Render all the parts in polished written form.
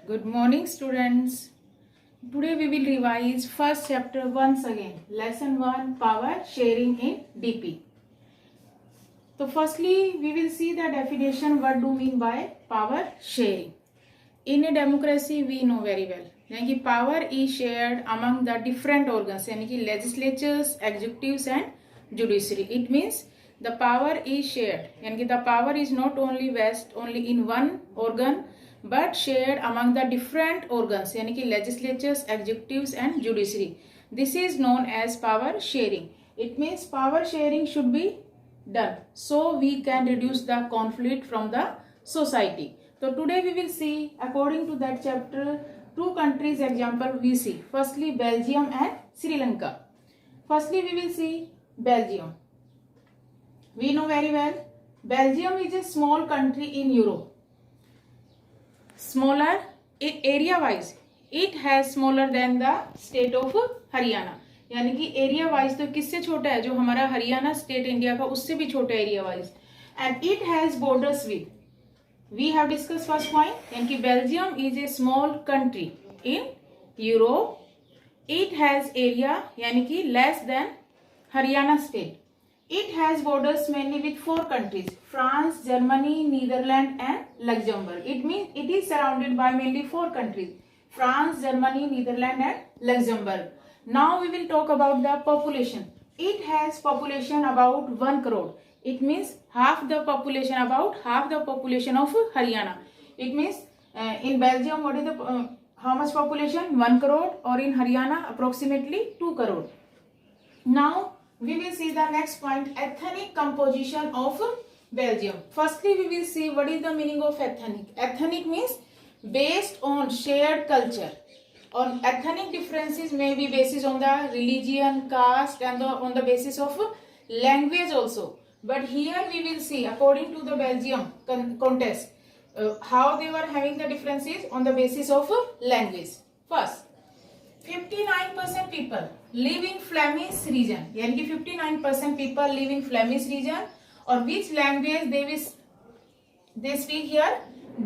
Good morning, students. Today we will revise first chapter once again. Lesson 1, Power Sharing in DP. So firstly, we will see the definition. What do mean by power sharing? In a democracy, we know very well. यानी कि power is shared among the different organs. यानी कि legislatures, executives and judiciary. It means the power is shared. यानी कि the power is not only vested only in one organ, but shared among the different organs. यानी कि legislatures, executives and judiciary. This is known as power sharing. It means power sharing should be done so we can reduce the conflict from the society. So today we will see according to that chapter two countries example we see. Firstly Belgium and Sri Lanka. Firstly we will see Belgium. We know very well Belgium is a small country in Europe. Smaller in area wise it has smaller than the state of Haryana. यानी कि area wise तो किससे छोटा है, जो हमारा Haryana state India का उससे भी छोटा area wise. And it has borders with, we have discuss first point, यानी कि Belgium is a small country in Europe. It has area यानी कि less than Haryana state. It has borders mainly with four countries, France, Germany, Netherland and Luxembourg. It mean it is surrounded by mainly four countries, France, Germany, Netherlands and Luxembourg. Now we will talk about the population. It has population about 1 crore. It means half the population of Haryana. It means in Belgium what is the how much population? 1 crore, or in Haryana approximately 2 crore. Now we will see the next point, ethnic composition of Belgium. Firstly we will see what is the meaning of ethnic. Ethnic means based on shared culture. On ethnic differences may be based on the religion, caste and on the basis of language also. But here we will see according to the Belgium context how they were having the differences on the basis of language. First, 59% people live in Flemish region. यानी कि 59% people live in Flemish region. Or which language they speak here?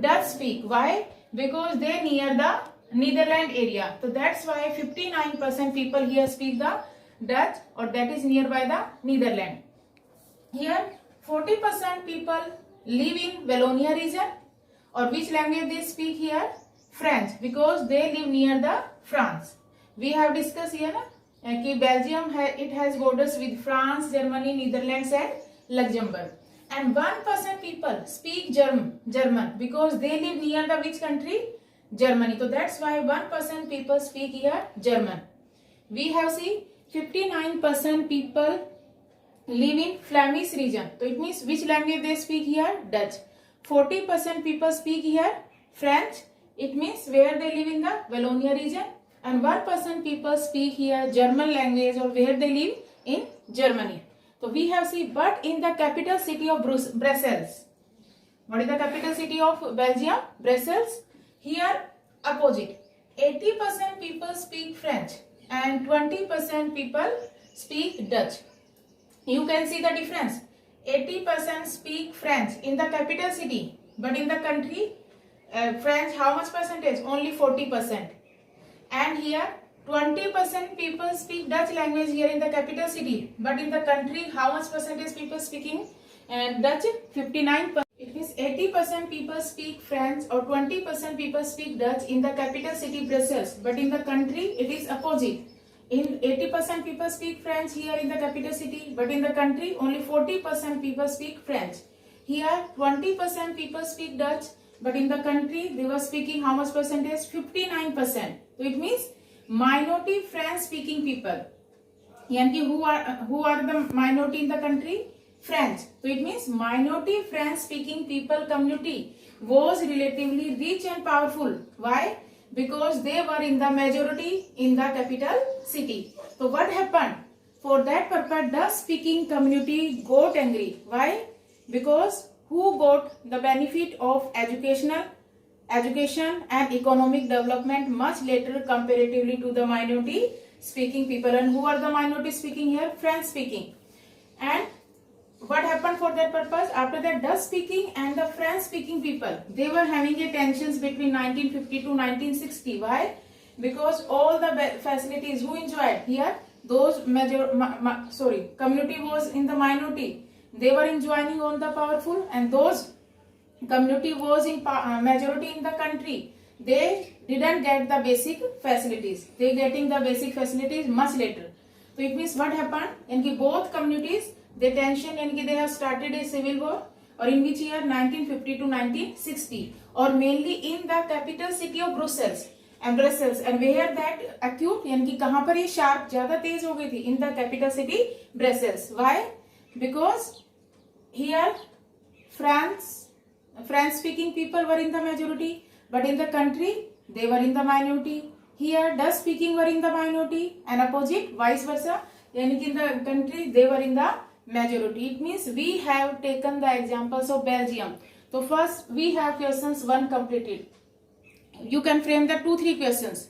Dutch speak. Why? Because they near the Netherlands area. So that's why 59% people here speak the Dutch, or that is nearby the Netherlands. Here 40% people live in Wallonia region. Or which language they speak here? French, because they live near the France. We have discussed here that Belgium it has borders with France, Germany, Netherlands and Luxembourg. And 1% people speak German because they live near the which country? Germany. So that's why 1% people speak here German. We have seen 59% people live in Flemish region. So it means which language they speak here? Dutch. 40% people speak here French. It means where they live in the Wallonia region. And 1% people speak here German language, or where they live in Germany. So we have seen, but in the capital city of Brussels. What is the capital city of Belgium? Brussels. Here opposite, 80% people speak French and 20% people speak Dutch. You can see the difference. 80% speak French in the capital city, but in the country French how much percentage? Only 40%. And here 20% people speak Dutch language here in the capital city, but in the country how much percentage people speaking Dutch? 59%. It means 80% people speak French, or 20% people speak Dutch in the capital city Brussels, but in the country it is opposite. In 80% people speak French here in the capital city, but in the country only 40% people speak French. Here 20% people speak Dutch, but in the country they were speaking how much percentage? 59%. So it means minority French speaking people. यानी कि who are the minority in the country? French. So it means minority French speaking people community was relatively rich and powerful. Why? Because they were in the majority in the capital city. So what happened? For that purpose the speaking community got angry. Why? Because who got the benefit of education and economic development much later comparatively to the minority speaking people. And who are the minority speaking here? French speaking. And what happened for that purpose? After that, Dutch speaking and the French speaking people, they were having a tensions between 1950 to 1960. Why? Because all the facilities who enjoyed here, those community was in the minority. They were enjoying all the powerful, and those community was in majority in the country. They didn't get the basic facilities. They getting the basic facilities much later. So it means what happened? In both communities, the tension, and they have started a civil war, or in which year? 1950 to 1960, or mainly in the capital city of Brussels, and where that acute, यानी कहाँ पर ये sharp ज़्यादा तेज हो गई थी? In the capital city Brussels. Why? Because here French speaking people were in the majority, but in the country they were in the minority. Here Dutch speaking were in the minority, and opposite vice versa, यानी कि in the country they were in the majority. It means we have taken the examples of Belgium. So first we have questions 1 completed. You can frame the 2-3 questions.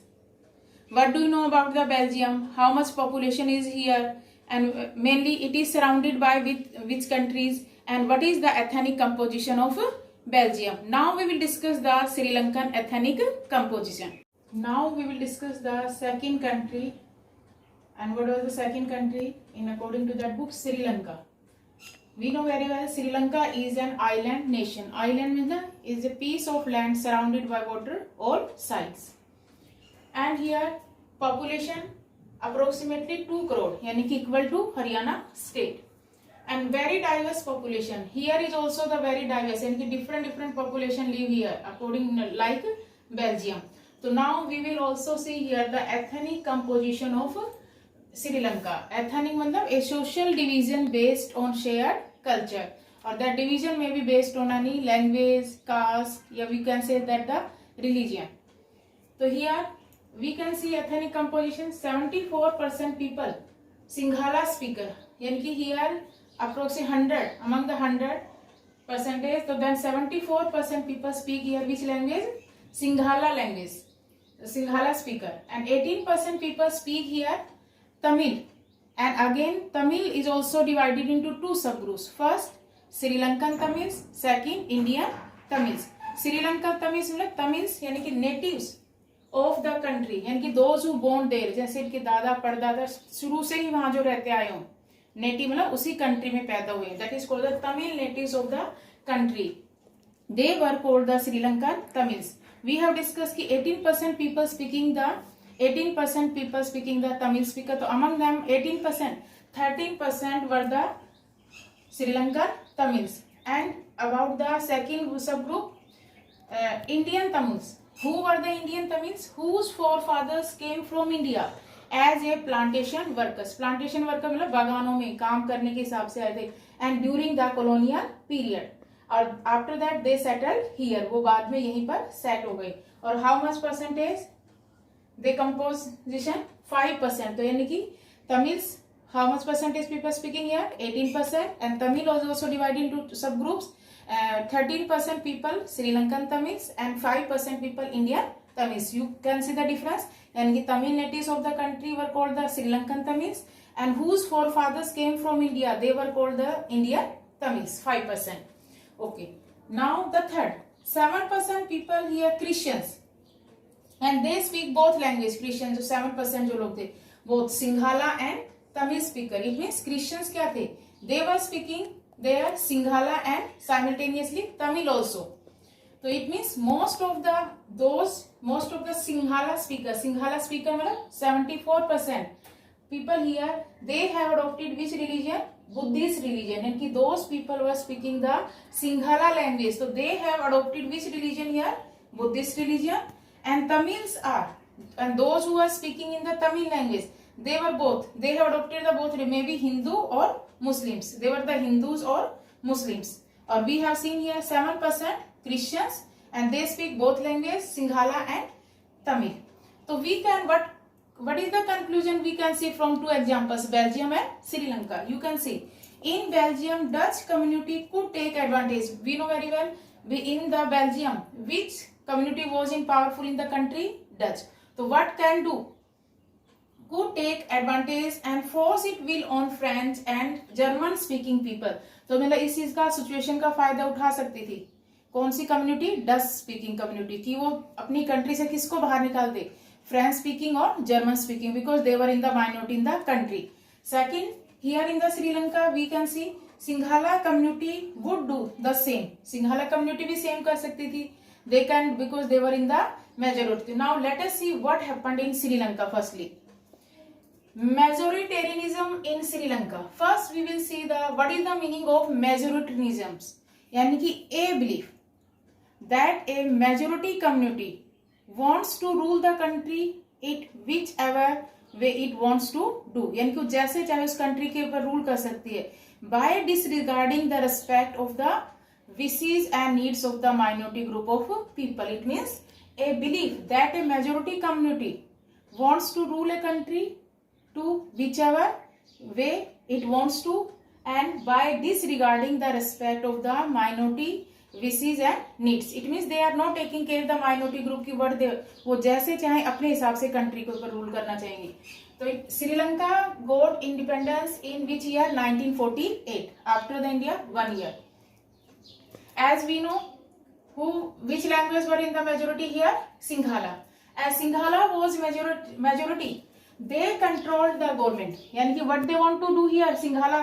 What do you know about the Belgium? How much population is here? And mainly it is surrounded by which countries? And what is the ethnic composition of Belgium? Now we will discuss the Sri Lankan ethnic composition. Now we will discuss the second country. And what was the second country? In according to that book, Sri Lanka. We know very well Sri Lanka is an island nation. Island means is a piece of land surrounded by water all sides. And here population approximately 2 crore, yani ki equal to Haryana state. And very diverse population. Here is also the very diverse, and different population live here according like Belgium. So now we will also see here the ethnic composition of Sri Lanka. Ethnic means a social division based on shared culture, or that division may be based on any language, caste, or we can say that the religion. So here we can see ethnic composition. 74% people Sinhala speaker, yani ki here approximately 100 among the 100 percentage. So then 74% people speak here which language? Sinhala language, Sinhala speaker, and 18% people speak here Tamil. And again Tamil is also divided into 2 subgroups. First Sri Lankan Tamils, second Indian Tamils. Sri Lankan Tamils मतलब Tamils यानी कि natives of the country, यानी कि those who born there, जैसे इनके दादा परदादा शुरू से ही वहां जो रहते आए हों, नेटिव मतलब उसी कंट्री में पैदा हुए, that is called the Tamil natives of the country. They were called the Sri Lankan Tamils. We have discussed कि 18% people speaking the Tamil speaker. So among them 18%, 13% were the Sri Lankan Tamils. And about the second subgroup, Indian Tamils. Who were the Indian Tamils? Whose forefathers came from India as a plantation workers. Plantation worker मतलब बागानों में काम करने के हिसाब से आए थे. And during the colonial period. और after that they settled here. वो बाद में यहीं पर set हो गए. और how much percentage? The composition 5%. तो यानी कि Tamils, how much percentage people speaking here? 18%. And Tamil was also divided into subgroups. 13% people Sri Lankan Tamils and 5% people Indian Tamils. You can see the difference. And the Tamil natives of the country were called the Sri Lankan Tamils, and whose forefathers came from India, they were called the Indian Tamils. 5%. Okay. Now the third, 7% people here Christians, and they speak both language. Christians जो 7% जो लोग थे, both Sinhala and Tamil speaker. It means Christians क्या थे? They were speaking their Sinhala and simultaneously Tamil also. So it means most of the Sinhala speaker मतलब 74% people here, they have adopted which religion? Buddhist religion. And those people were speaking the Sinhala language, so they have adopted which religion here? Buddhist religion. And Tamils are, and those who are speaking in the Tamil language, they were both. They have adopted the both, maybe Hindu or Muslims. They were the Hindus or Muslims. Or we have seen here 7% Christians, and they speak both languages, Sinhala and Tamil. So we can, what is the conclusion we can see from 2 examples, Belgium and Sri Lanka? You can see in Belgium Dutch community could take advantage. We know very well in the Belgium which community was in powerful in the country? Dutch. So what can do? could take advantage and force it will on French and German speaking people. तो मतलब इस चीज का situation का फायदा उठा सकती थी कौन सी कम्युनिटी, डच स्पीकिंग कम्युनिटी, कि वो अपनी कंट्री से किसको बाहर निकाल दे, फ्रेंच स्पीकिंग और German speaking, because they were in the minority in the country. Second, here in the Sri Lanka we can see Sinhala community would do the same. Sinhala community भी सेम कर सकती थी. They can, because they were in the majority. Now let us see what happened in Sri Lanka. Firstly, majoritarianism in Sri Lanka. First we will see the what is the meaning of majoritarianism. यानी कि a belief that a majority community wants to rule the country it whichever way it wants to do. यानी कि जैसे चाहे उस country के ऊपर rule कर सकती है by disregarding the respect of the wishes and needs of the minority group of people. It means a belief that a majority community wants to rule a country to whichever way it wants to and by disregarding the respect of the minority wishes and needs. It means they are not taking care of the minority group की word वो जैसे चाहे अपने हिसाब से country के ऊपर rule करना चाहेंगे. तो Sri Lanka got independence in which year? 1948, after the India 1 year. As we know, which language were in the majority here? Sinhala. As Sinhala was majority, they controlled the government. यानी कि what they want to do here, Sinhala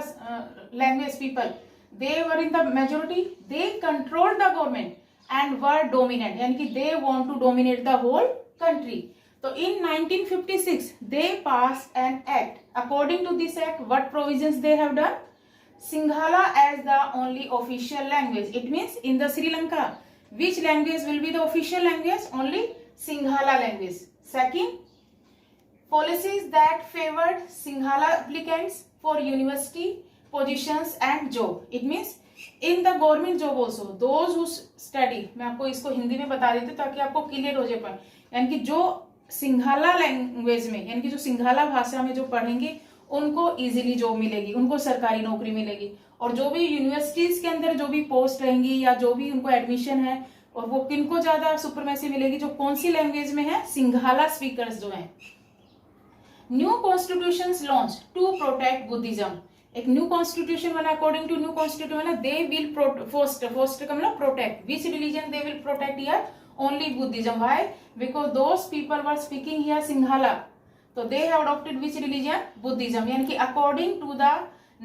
language people, they were in the majority. They controlled the government and were dominant. यानी कि they want to dominate the whole country. So in 1956, they passed an act. According to this act, what provisions they have done? Sinhala as the only official language. It means in the Sri Lanka, which language will be the official language? Only Sinhala language. Second, policies that favored Sinhala applicants for university positions and job. It means in the government job also, those who study, मैं आपको इसको हिंदी में बता देती हूँ ताकि आपको clear हो जाए. यानी कि जो सिंघाला लैंग्वेज में, यानी कि जो सिंघाला भाषा में जो पढ़ेंगे उनको इजीली जॉब मिलेगी, उनको सरकारी नौकरी मिलेगी. और जो भी यूनिवर्सिटीज के अंदर जो भी पोस्ट रहेंगी या जो भी उनको एडमिशन है, और वो किनको ज्यादा सुपरमेसी मिलेगी, जो कौन सी लैंग्वेज में है, सिंघाला स्पीकर्स जो हैं. New constitution launch to protect Buddhism. एक न्यू कॉन्स्टिट्यूशन बना, अकॉर्डिंग टू न्यू कॉन्स्टिट्यूशन बना, दे विल फोस्टर का मतलब protect. Which religion they will protect here? Only Buddhism. Why? Because those people were speaking here Sinhala. So they have adopted which religion? Buddhism. यानी कि according to the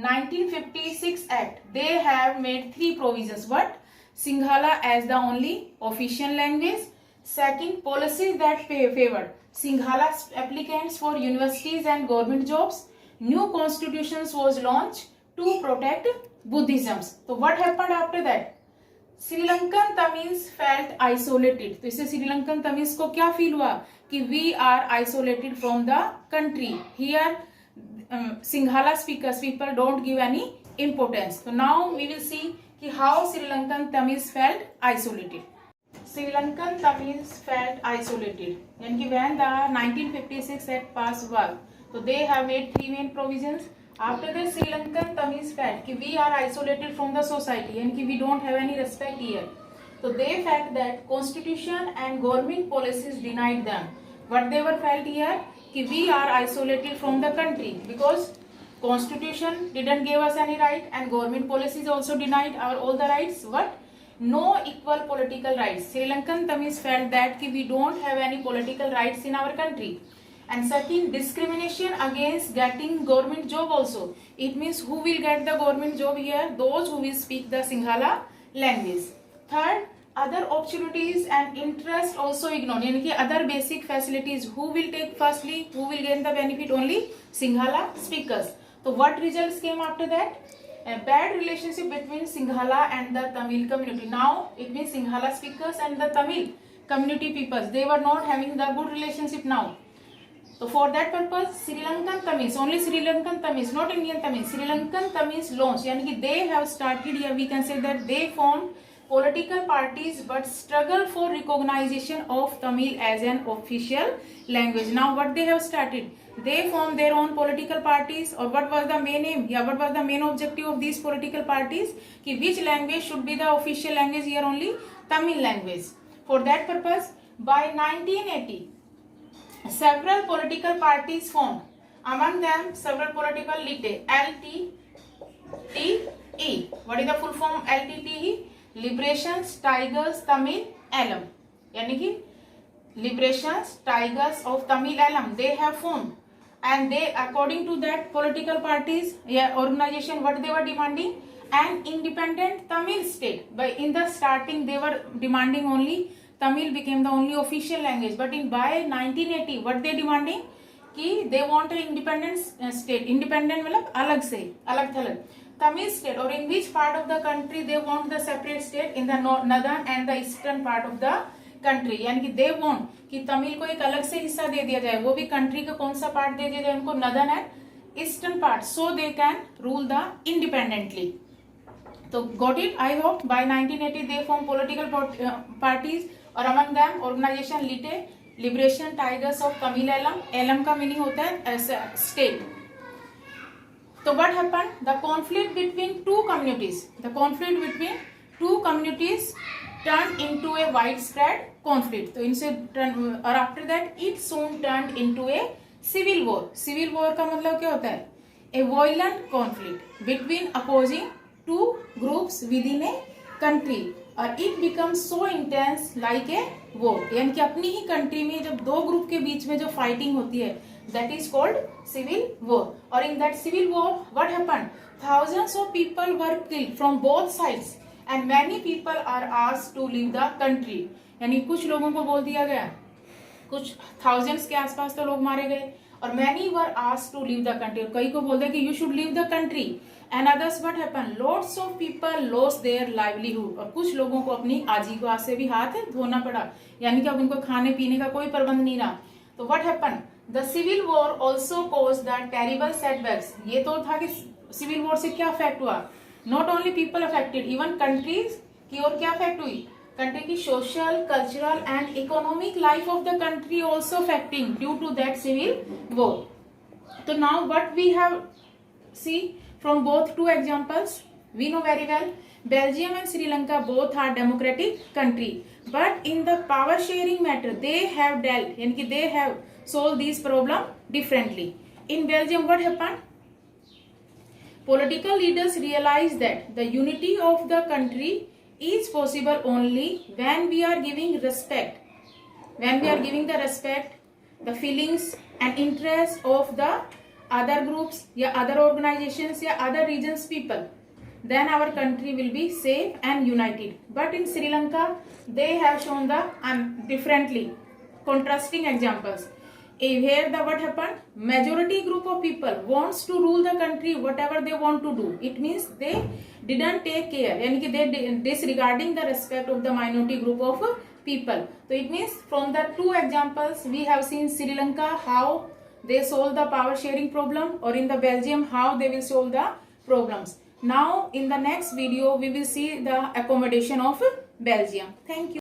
1956 Act, they have made 3 provisions. What? Sinhala as the only official language. Second, policies that favored Sinhala applicants for universities and government jobs. New constitutions was launched to protect Buddhism. So what happened after that? Sri Lankan Tamils felt isolated. तो इससे श्रीलंकन तमिल्स को क्या feel हुआ कि we are isolated from the country. Here Sinhala speakers people don't give any importance. तो now we will see कि how Sri Lankan Tamils felt isolated. Sri Lankan Tamils felt isolated यानी कि व्हेन द 1956 एक्ट पास हुआ, तो they have made 3 main provisions. After that, Sri Lankan Tamils felt कि we are isolated from the society and कि we don't have any respect here. So they felt that constitution and government policies denied them. What they were felt here कि we are isolated from the country because constitution didn't give us any right and government policies also denied our all the rights. What? No equal political rights. Sri Lankan Tamils felt that कि we don't have any political rights in our country. And second, discrimination against getting government job also. It means who will get the government job here? Those who will speak the Sinhala language. Third, other opportunities and interest also ignored. यानी कि other basic facilities who will take firstly, who will gain the benefit? Only Sinhala speakers. So what results came after that? A bad relationship between Sinhala and the Tamil community. Now it means Sinhala speakers and the Tamil community peoples, they were not having the good relationship now. So for that purpose, Sri Lankan Tamils, only Sri Lankan Tamils, not Indian Tamils, Sri Lankan Tamils launched, यानी कि they have started here, we can say that they formed political parties but struggle for recognition of Tamil as an official language. Now what they have started? They formed their own political parties, or what was the main aim? Yeah, what was the main objective of these political parties? कि which language should be the official language here? Only Tamil language. For that purpose, by 1980, several political parties formed Among them, several political LTTE. LTTE. What is the full form LTTE? Liberations Tigers Tamil Eelam. यानी कि Liberations Tigers of Tamil Eelam. They have formed, and they, according to that political parties, organization, what they were demanding, an independent Tamil state. But in the starting, they were demanding only Tamil became the only official language. But by 1980, what they demanding? कि they want an independent state. Independent मतलब अलग से, अलग थलग. Tamil state, or in which part of the country they want the separate state? In the northern and the eastern part of the country. यानी कि they want कि तमिल को एक अलग से हिस्सा दे दिया जाए, वो भी country का कौन सा part दे दिया जाए उनको? northern and eastern part, so they can rule the independently. So got it? I hope by 1980 they form political parties, और among them organization LTTE, liberation tigers of Tamil Eelam. Eelam का मीनिंग होता है स्टेट. तो what happened? The conflict between two communities, the conflict between two communities turn into a wide spread conflict. तो इनसे और after that it soon turn into a civil war. Civil war का मतलब क्या होता है? A violent conflict between opposing two groups within a country, और it become so intense like a war. यानी कि अपनी ही कंट्री में जब दो ग्रुप के बीच में जो फाइटिंग होती है, that is called civil war. और in that civil war what happened? thousands of people were killed from both sides and many people are asked to leave the country. यानी कुछ लोगों को बोल दिया गया, कुछ thousands के आसपास तो लोग मारे गए, और many were asked to leave the country. कई को बोल दिया कि you should leave the country. And others what happened? Lots of people lost their livelihood. और कुछ लोगों को अपनी आजीविका से भी हाथ धोना पड़ा, यानी कि अब उनको खाने पीने का कोई प्रबंध नहीं रहा. तो what happened? The civil war also caused the terrible setbacks. ये तो था कि सिविल वॉर से क्या अफेक्ट हुआ? Not only people affected, even countries की और क्या अफेक्ट हुई? कंट्री की social, cultural and economic life of the country also affecting due to that civil war. तो now what we have see from both two examples, we know very well Belgium and Sri Lanka both are democratic country, but in the power sharing matter they have dealt, यानी कि they have solved these problem differently. In Belgium what happened? Political leaders realized that the unity of the country is possible only when we are giving respect, when we are giving the respect, the feelings and interest of the other groups या other organizations या other regions people, then our country will be safe and united. But in Sri Lanka they have shown the differently contrasting examples. Here the what happened? Majority group of people wants to rule the country whatever they want to do. It means they didn't take care, यानी कि they disregarding the respect of the minority group of people. So it means from the two examples we have seen Sri Lanka how they solve the power sharing problem, or in the Belgium how they will solve the problems. Now in the next video we will see the accommodation of Belgium. Thank you.